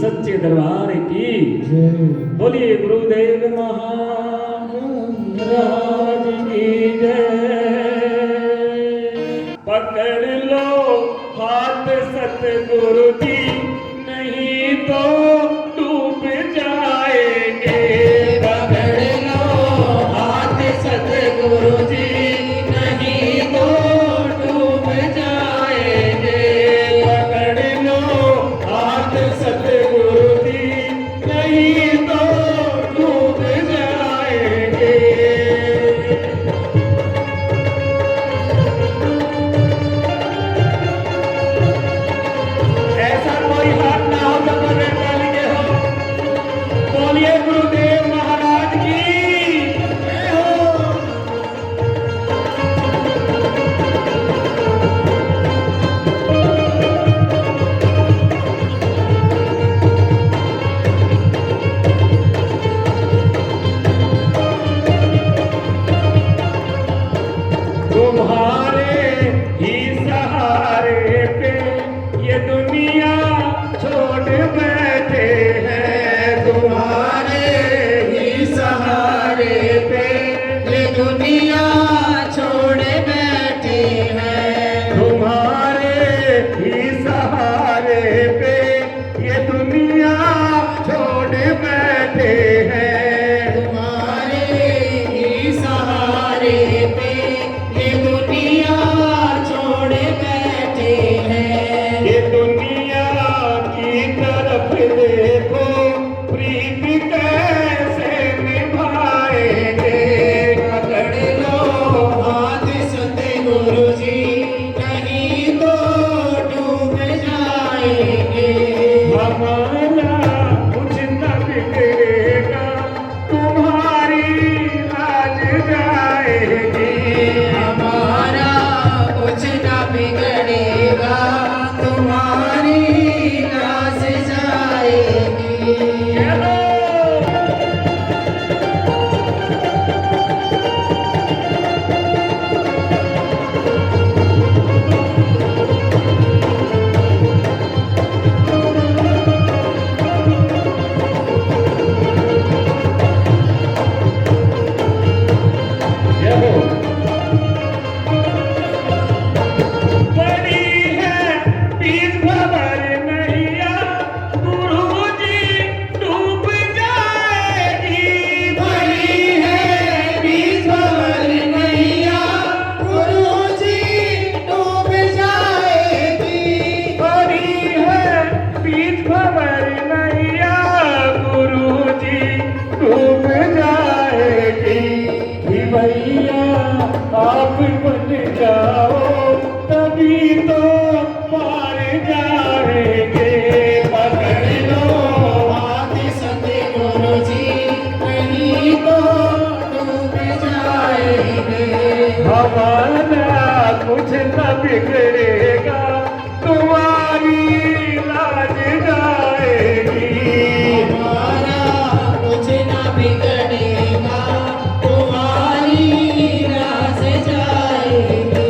सच्चे दरबार की बोलिए गुरुदेव महाराज की जय। पकड़ लो हाथ सतगुरु जी, नहीं तो डूब जाएंगे। पकड़ लो हाथ सतगुरु जी, नहीं तो डूब जाएंगे। पकड़ लो हाथ सतगुरु जी, नहीं तो डूब जाएंगे। ऐसा कोई हाथ ना हो तो बगैर डाली के हो। बोलिए गुरुदेव महाराज की जय हो। तुम्हारे ही सहारे पे ये दुनिया छोड़ बैठे हैं। तुम्हारे ही सहारे पे ये दुनिया छोड़ बैठे हैं। तुम्हारे ही सहारे पे ये दुनिया छोड़ बैठे हैं। तुम्हारे ही सहारे पे ये दुनिया छोड़ बैठे हैं। ये दुनिया की तरफ देखो, प्रीत कैसे निभाएंगे। पकड़ लो हाथ सतगुरु जी, नहीं तो डूब जाएंगे। हमारा कुछ न बिगड़ेगा, तुम्हारी लाज जाएगी। हमारा कुछ ना बिगड़ेगा, तुम्हारी लाज जाएगी। चलो बड़ी है बीच खबर नैया, गुरुजी डूब जाएगी। बड़ी है बीच खबर नैया, गुरुजी डूब जाएगी। बड़ी है बीच खबर नैया, गुरुजी डूब जाएगी। कि भैया आप बन जाओ, तभी तो पार जाएंगे। पकड़ लो हाथ सतगुरु जी, नहीं तो डूब जाएंगे। हमारा कुछ न बिगड़ेगा, तुम्हारी लाज जाएगी। हमारा कुछ ना बिगड़ेगा, तुम्हारी लाज जाएगी।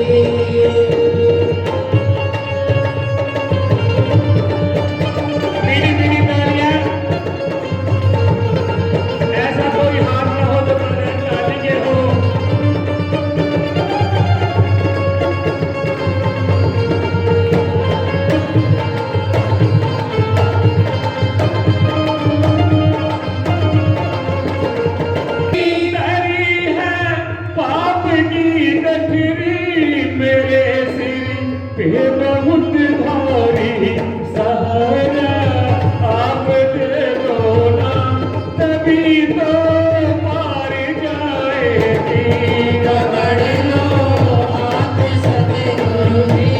हे बहुत भारी सहारा आप दे दो ना, तभी तो पार जाएगी। पकड़ लो हाथ सतगुरु जी,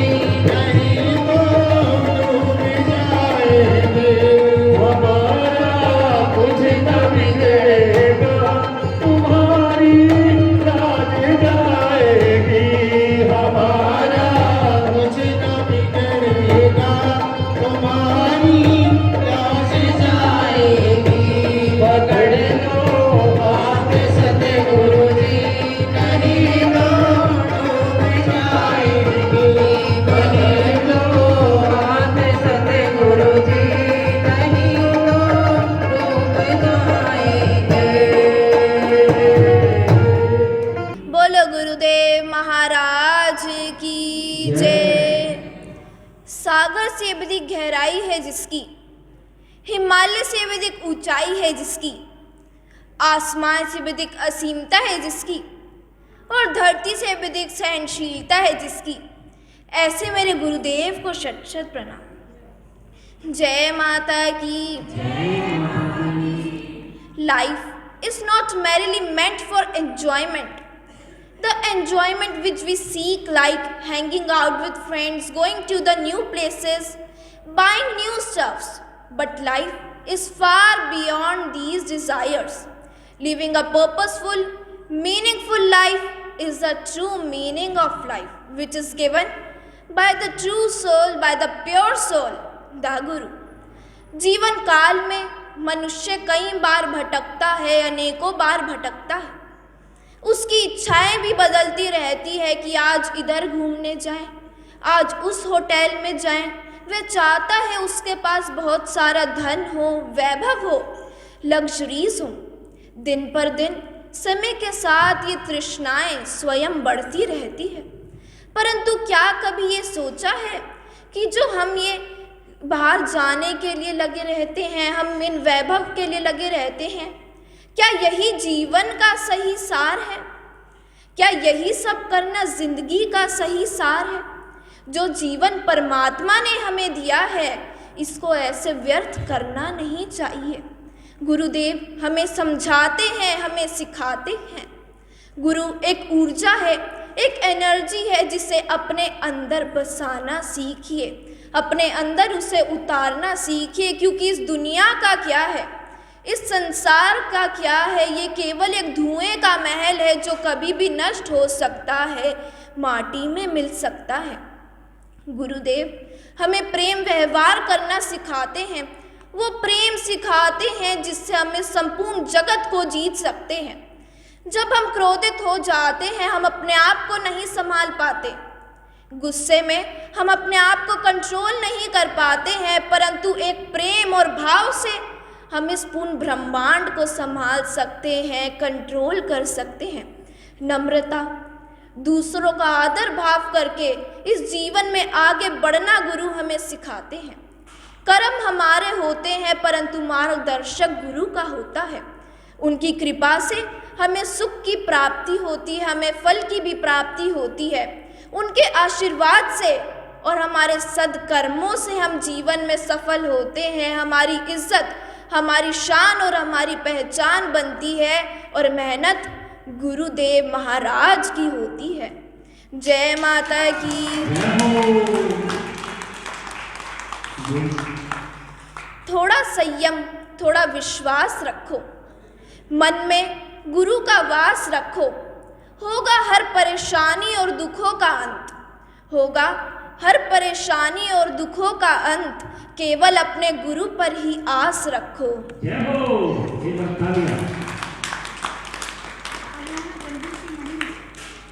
नहीं तो डूब जाएंगे। हमारा कुछ न बिगड़ेगा, तुम्हारी लाज जाएगी। हमारा कुछ न बिगड़ेगा, तुम्हारी लाज जाएगी। पकड़ लो हाथ सतगुरु जी, नहीं तो डूब जाएंगे। पकड़ लो हाथ सतगुरु जी, नहीं तो डूब जाएंगे। बोलो गुरुदेव महाराज की जय। सागर से भी अधिक गहराई है जिसकी, हिमालय से भी अधिक ऊंचाई है जिसकी, आसमान से भी अधिक असीमता है जिसकी, और धरती से भी अधिक सहनशीलता है जिसकी, ऐसे मेरे गुरुदेव को शत शत प्रणाम। जय माता की। Life is not merely meant for enjoyment. The enjoyment which we seek, like hanging out with friends, going to the new places, buying new stuffs. But life is far beyond these desires. Living a purposeful, meaningful life is the true meaning of life, which is given by the true soul, by the pure soul, the Guru. जीवन काल में मनुष्य कई बार भटकता है, अनेकों बार भटकता है। उसकी इच्छाएं भी बदलती रहती है कि आज इधर घूमने जाएं, आज उस होटल में जाएं। वह चाहता है उसके पास बहुत सारा धन हो, वैभव हो, लग्जरीज हो। दिन पर दिन समय के साथ ये तृष्णाएं स्वयं बढ़ती रहती है। परंतु क्या कभी ये सोचा है कि जो हम ये बाहर जाने के लिए लगे रहते हैं, हम इन वैभव के लिए लगे रहते हैं, क्या यही जीवन का सही सार है? क्या यही सब करना जिंदगी का सही सार है? जो जीवन परमात्मा ने हमें दिया है, इसको ऐसे व्यर्थ करना नहीं चाहिए। गुरुदेव हमें समझाते हैं, हमें सिखाते हैं। गुरु एक ऊर्जा है, एक एनर्जी है, जिसे अपने अंदर बसाना सीखिए, अपने अंदर उसे उतारना सीखिए। क्योंकि इस दुनिया का क्या है, इस संसार का क्या है, ये केवल एक धुएं का महल है जो कभी भी नष्ट हो सकता है, माटी में मिल सकता है। गुरुदेव हमें प्रेम व्यवहार करना सिखाते हैं, वो प्रेम सिखाते हैं जिससे हमें संपूर्ण जगत को जीत सकते हैं। जब हम क्रोधित हो जाते हैं, हम अपने आप को नहीं संभाल पाते, गुस्से में हम अपने आप को कंट्रोल नहीं कर पाते हैं, परंतु एक प्रेम और भाव से हम इस पूर्ण ब्रह्मांड को संभाल सकते हैं, कंट्रोल कर सकते हैं। नम्रता, दूसरों का आदर भाव करके इस जीवन में आगे बढ़ना गुरु हमें सिखाते हैं। कर्म हमारे होते हैं, परंतु मार्गदर्शक गुरु का होता है। उनकी कृपा से हमें सुख की प्राप्ति होती है, हमें फल की भी प्राप्ति होती है। उनके आशीर्वाद से और हमारे सद्कर्मों से हम जीवन में सफल होते हैं। हमारी इज्जत, हमारी शान और हमारी पहचान बनती है, और मेहनत गुरुदेव महाराज की होती है। जय माता की। थोड़ा संयम, थोड़ा विश्वास रखो, मन में गुरु का वास रखो। होगा हर परेशानी और दुखों का अंत, होगा हर परेशानी और दुखों का अंत। केवल अपने गुरु पर ही आस रखो।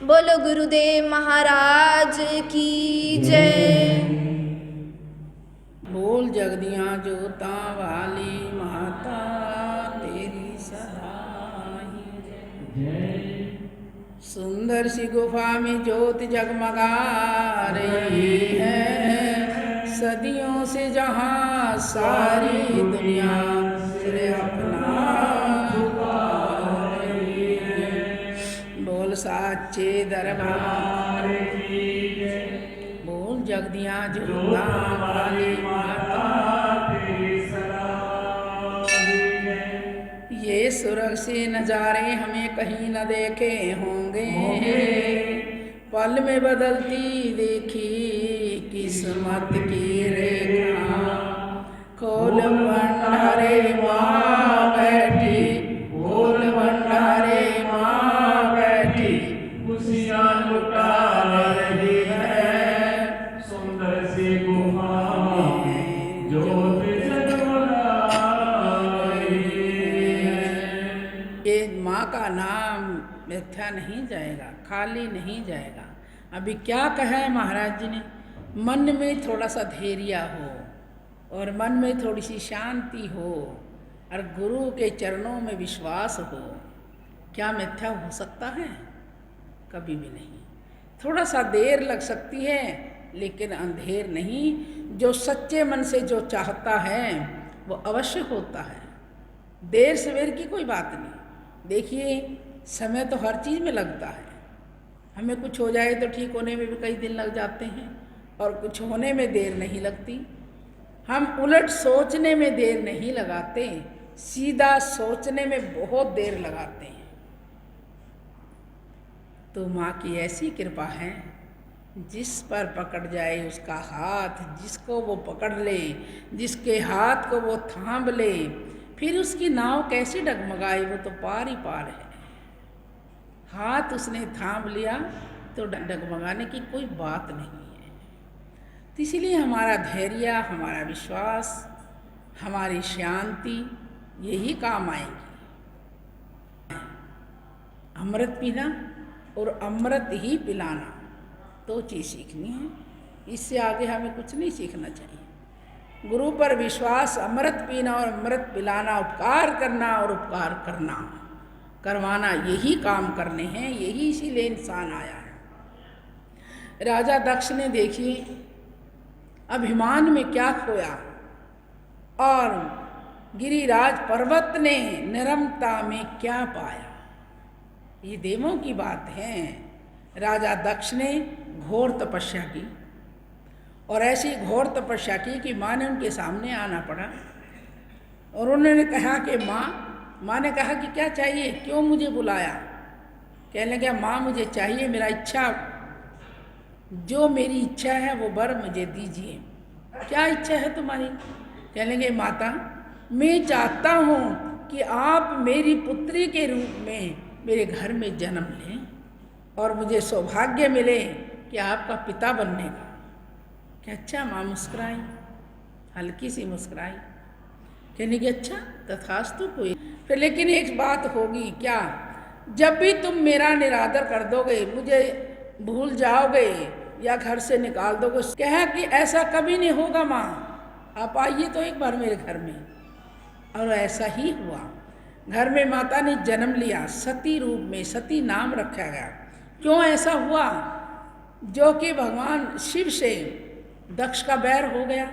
बोलो गुरुदेव महाराज की जय। बोल जगदियाँ जोता वाली माता तेरी सदाई जय। सुंदर सी गुफा में ज्योत जगमगा रही है, सदियों से जहाँ सारी दुनिया सिर अपना झुका रही है। बोल साचे दरबार की जय। बोल जगदियाँ जोता वाली माता तेरी सलामी है। ये सुरग से नजारे हमें कहीं न देखे होंगे, पल में बदलती देखी किस्मत की रेखा। खोल भंडारे माँ बैठी, खोल भंडारे माँ बैठी, खुशियाँ लुटा रही है सुंदर सी गुफा में ज्योत जगमगा रही है। ये माँ का नाम मिथ्या नहीं जाएगा, खाली नहीं जाएगा। अभी क्या कहा है महाराज जी ने, मन में थोड़ा सा धैर्य हो और मन में थोड़ी सी शांति हो और गुरु के चरणों में विश्वास हो, क्या मिथ्या हो सकता है? कभी भी नहीं। थोड़ा सा देर लग सकती है लेकिन अंधेर नहीं। जो सच्चे मन से जो चाहता है वो अवश्य होता है। देर सवेर की कोई बात नहीं। देखिए समय तो हर चीज़ में लगता है। हमें कुछ हो जाए तो ठीक होने में भी कई दिन लग जाते हैं और कुछ होने में देर नहीं लगती। हम उलट सोचने में देर नहीं लगाते, सीधा सोचने में बहुत देर लगाते हैं। तो माँ की ऐसी कृपा है, जिस पर पकड़ जाए उसका हाथ, जिसको वो पकड़ ले, जिसके हाथ को वो थाम ले, फिर उसकी नाव कैसे डगमगाए, वो तो पार ही पार है। हाथ उसने थाम लिया तो डगमगाने की कोई बात नहीं है। तो इसीलिए हमारा धैर्य, हमारा विश्वास, हमारी शांति यही काम आएगी। अमृत पीना और अमृत ही पिलाना, दो चीज़ सीखनी है। इससे आगे हमें कुछ नहीं सीखना चाहिए। गुरु पर विश्वास, अमृत पीना और अमृत पिलाना, उपकार करना और उपकार करवाना, यही काम करने हैं। यही इसीलिए इंसान आया है। राजा दक्ष ने देखिए अभिमान में क्या खोया और गिरिराज पर्वत ने निरमता में क्या पाया। ये देवों की बात है। राजा दक्ष ने घोर तपस्या की और ऐसी घोर तपस्या की कि माँ ने उनके सामने आना पड़ा और उन्होंने कहा कि माँ ने कहा कि क्या चाहिए, क्यों मुझे बुलाया? कहने लगा माँ मुझे चाहिए, मेरा इच्छा, जो मेरी इच्छा है वो वर मुझे दीजिए। क्या इच्छा है तुम्हारी? कहने लगे माता मैं चाहता हूँ कि आप मेरी पुत्री के रूप में मेरे घर में जन्म लें और मुझे सौभाग्य मिले कि आपका पिता बनने का। क्या अच्छा? माँ मुस्कुराई, हल्की सी मुस्कुराई, कहने की अच्छा तथास्तु कोई। फिर लेकिन एक बात होगी, क्या? जब भी तुम मेरा निरादर कर दोगे, मुझे भूल जाओगे या घर से निकाल दोगे, कहा कि ऐसा कभी नहीं होगा माँ, आप आइए तो एक बार मेरे घर में। और ऐसा ही हुआ। घर में माता ने जन्म लिया, सती रूप में, सती नाम रखा गया। क्यों ऐसा हुआ? जो कि भगवान शिव से दक्ष का बैर हो गया।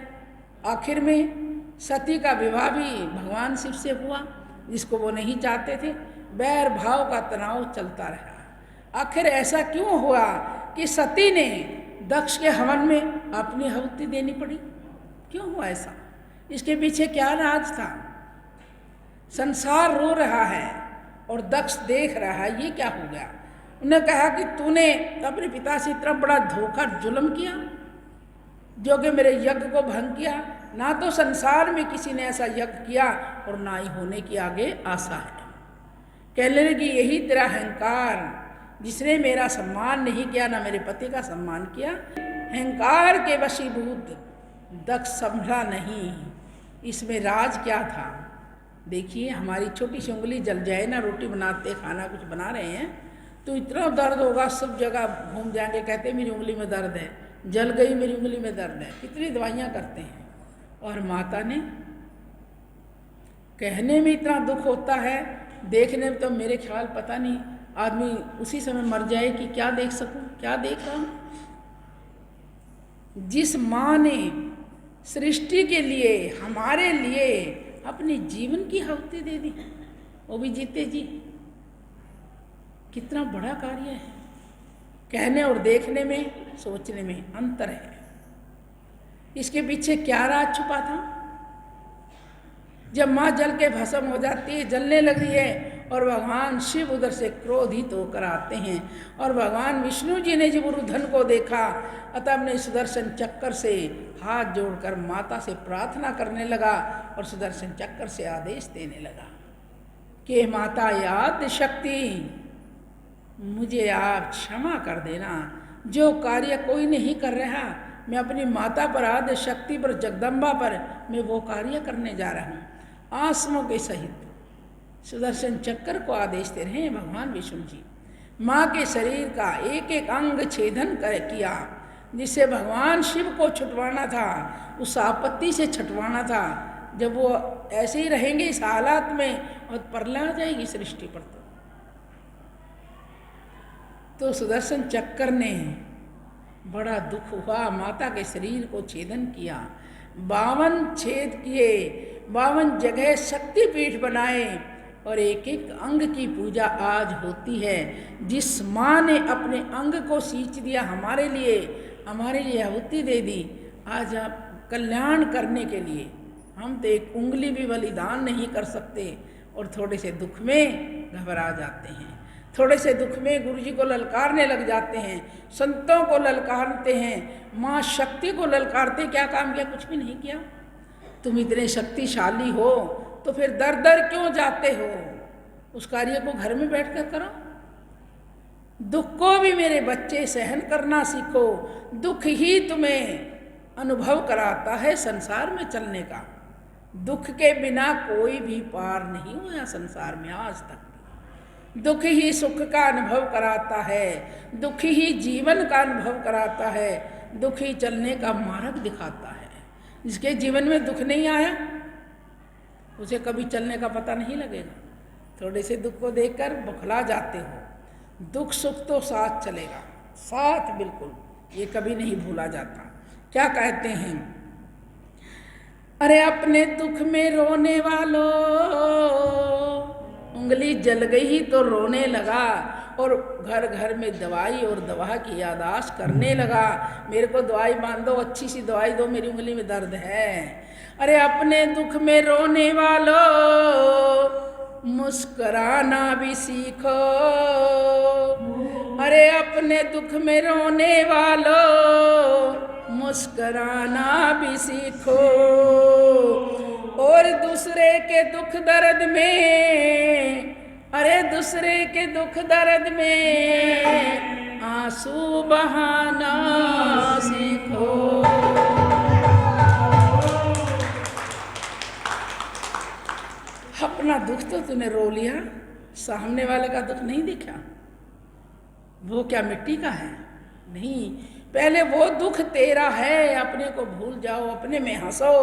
आखिर में सती का विवाह भी भगवान शिव से हुआ, जिसको वो नहीं चाहते थे। बैर भाव का तनाव चलता रहा। आखिर ऐसा क्यों हुआ कि सती ने दक्ष के हवन में अपनी आहुति देनी पड़ी? क्यों हुआ ऐसा? इसके पीछे क्या राज था? संसार रो रहा है और दक्ष देख रहा है, ये क्या हो गया? उन्होंने कहा कि तूने अपने पिता से इतना बड़ा धोखा जुल्म किया, जो कि मेरे यज्ञ को भंग किया। ना तो संसार में किसी ने ऐसा यज्ञ किया और ना ही होने की आगे आशा है। कहने लगी यही तेरा अहंकार, जिसने मेरा सम्मान नहीं किया, ना मेरे पति का सम्मान किया। अहंकार के वशीभूत दक्ष संभला नहीं। इसमें राज क्या था? देखिए हमारी छोटी सी उंगली जल जाए ना, रोटी बनाते, खाना कुछ बना रहे हैं तो इतना दर्द होगा, सब जगह घूम जाएंगे, कहते मेरी उंगली में दर्द है, जल गई मेरी उंगली में दर्द है, कितनी दवाइयाँ करते हैं। और माता ने कहने में इतना दुख होता है, देखने में तो मेरे ख्याल पता नहीं आदमी उसी समय मर जाए कि क्या देख सकूं, क्या देख रहा हूं। जिस माँ ने सृष्टि के लिए, हमारे लिए अपने जीवन की आहुति दे दी, वो भी जीते जी, कितना बड़ा कार्य है। कहने और देखने में, सोचने में अंतर है। इसके पीछे क्या राज छुपा था? जब माँ जल के भस्म हो जाती है, जलने लगी है, और भगवान शिव उधर से क्रोधित होकर आते हैं, और भगवान विष्णु जी ने जब उरुधन को देखा, अतः अपने सुदर्शन चक्कर से हाथ जोड़कर माता से प्रार्थना करने लगा और सुदर्शन चक्कर से आदेश देने लगा कि माता याद शक्ति, मुझे आप क्षमा कर देना। जो कार्य कोई नहीं कर रहा, मैं अपनी माता पर, आदि शक्ति पर, जगदम्बा पर मैं वो कार्य करने जा रहा हूँ। आसनों के सहित सुदर्शन चक्कर को आदेश दे रहे हैं भगवान विष्णु जी। माँ के शरीर का एक एक अंग छेदन कर किया, जिससे भगवान शिव को छुटवाना था, उस आपत्ति से छुटवाना था। जब वो ऐसे ही रहेंगे इस हालात में, और प्रलय आ जाएगी सृष्टि पर। तो सुदर्शन चक्कर ने बड़ा दुख हुआ, माता के शरीर को छेदन किया, 52 छेद किए, 52 जगह शक्तिपीठ बनाए, और एक एक अंग की पूजा आज होती है। जिस माँ ने अपने अंग को सींच दिया हमारे लिए आहुति दे दी, आज आप कल्याण करने के लिए हम तो एक उंगली भी बलिदान नहीं कर सकते, और थोड़े से दुख में घबरा जाते हैं, थोड़े से दुख में गुरु जी को ललकारने लग जाते हैं, संतों को ललकारते हैं, माँ शक्ति को ललकारते। क्या काम किया? कुछ भी नहीं किया। तुम इतने शक्तिशाली हो तो फिर दर दर क्यों जाते हो? उस कार्य को घर में बैठ कर करो। दुख को भी मेरे बच्चे सहन करना सीखो। दुख ही तुम्हें अनुभव कराता है संसार में चलने का। दुख के बिना कोई भी पार नहीं हुआ संसार में आज तक। दुख ही सुख का अनुभव कराता है, दुख ही जीवन का अनुभव कराता है, दुख ही चलने का मार्ग दिखाता है। जिसके जीवन में दुख नहीं आया उसे कभी चलने का पता नहीं लगेगा। थोड़े से दुख को देखकर बौखला जाते हो। दुख सुख तो साथ चलेगा, साथ बिल्कुल, ये कभी नहीं भूला जाता। क्या कहते हैं? अरे अपने दुख में रोने वालों, उंगली जल गई तो रोने लगा, और घर घर में दवाई और दवा की यादाश्त करने लगा। मेरे को दवाई बांधो, अच्छी सी दवाई दो, मेरी उंगली में दर्द है। अरे अपने दुख में रोने वालों, मुस्कुराना भी सीखो। अरे अपने दुख में रोने वालों, मुस्कुराना भी सीखो। और दूसरे के दुख दर्द में, अरे दूसरे के दुख दर्द में आंसू बहाना सीखो। अपना दुख तो तूने रो लिया, सामने वाले का दुख नहीं देखा। वो क्या मिट्टी का है? नहीं, पहले वो दुख तेरा है, अपने को भूल जाओ, अपने में हंसो,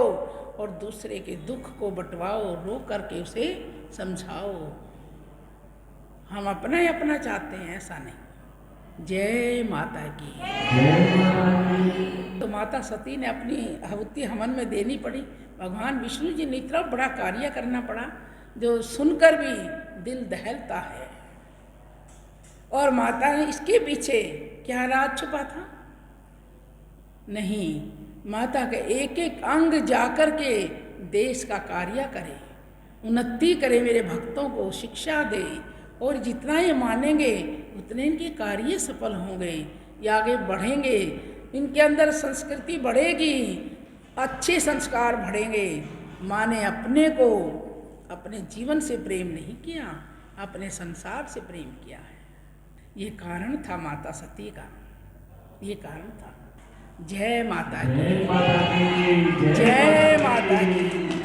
और दूसरे के दुख को बंटवाओ, रो करके उसे समझाओ। हम अपना ही अपना चाहते हैं, ऐसा नहीं। जय माता की। तो माता सती ने अपनी आहुति हवन में देनी पड़ी। भगवान विष्णु जी ने इतना बड़ा कार्य करना पड़ा जो सुनकर भी दिल दहलता है। और माता ने इसके पीछे क्या राज छुपा था? नहीं, माता के एक एक अंग जाकर के देश का कार्य करे, उन्नति करे, मेरे भक्तों को शिक्षा दे, और जितना ये मानेंगे उतने इनके कार्य सफल होंगे, ये आगे बढ़ेंगे, इनके अंदर संस्कृति बढ़ेगी, अच्छे संस्कार बढ़ेंगे। माँ ने अपने को अपने जीवन से प्रेम नहीं किया, अपने संसार से प्रेम किया है। ये कारण था माता सती का, ये कारण था। जय माता की, जय माता की।